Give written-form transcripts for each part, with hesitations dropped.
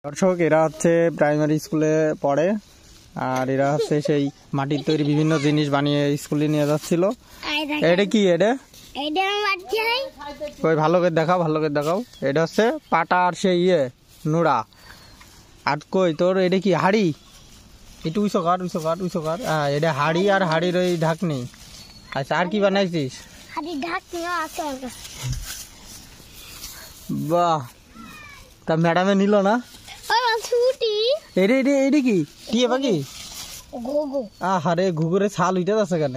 দর্শক, এরা হচ্ছে প্রাইমারি স্কুলে পড়ে আর এরা হচ্ছে সেই মাটির তৈরি বিভিন্ন জিনিস বানিয়ে স্কুলে নিয়ে যাচ্ছিল। এটা কি? কই ভালো করে দেখাও, ভালো করে দেখাও। এটা হচ্ছে পাটা আর সেই নোড়া। আর কই তোর এটা কি? হাড়ি? একটু উঁচু কর, উঁচু কর, উঁচু কর। হ্যাঁ, এটা হাড়ি আর হাড়ির ওই ঢাকনি। আচ্ছা, আর কি বানাইছিস? বাহ, তা ম্যাডামে নিল না? এটা কি টিয়ে পাখি? আরে ঘুঘুরে ছাল উঠে যাচ্ছে কেন?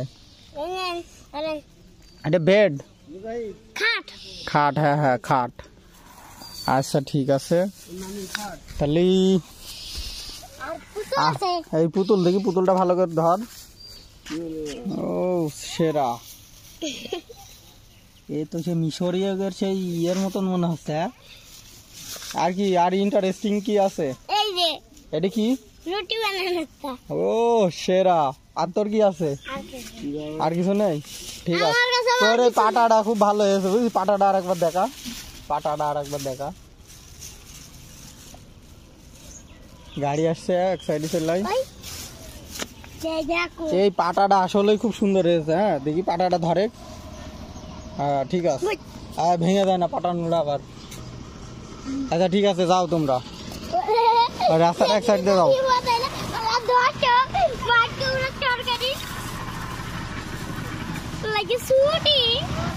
এটা বেড, খাট। হ্যাঁ হ্যাঁ, খাট। আচ্ছা ঠিক আছে, তাহলে এই পুতুল দেখি, পুতুলটা ভালো করে ধর। ও সেরা, এই তো সে মিশরীয় সেই ইয়ের মতন মনে হচ্ছে। আর কি, আর ইন্টারেস্টিং কি আছে? এটা কি? ও সেরা। আর তোর কি আছে? আর কিছু নেই? ঠিক আছে, তোর এই পাটাটা খুব ভালো হয়েছে বুঝলি। পাটাটা আর একবার দেখা, পাটাটা আর একবার দেখা। গাড়ি আসছে এক সাইডে চলাই। এই পাটাটা আসলে খুব সুন্দর হয়েছে। হ্যাঁ দেখি পাটাটা ধরে। হ্যাঁ ঠিক আছে, ভেঙে যায় না পাটা নোড়া আবার। আচ্ছা ঠিক আছে, যাও তোমরা রাস্তার এক সাইড দিয়ে যাও।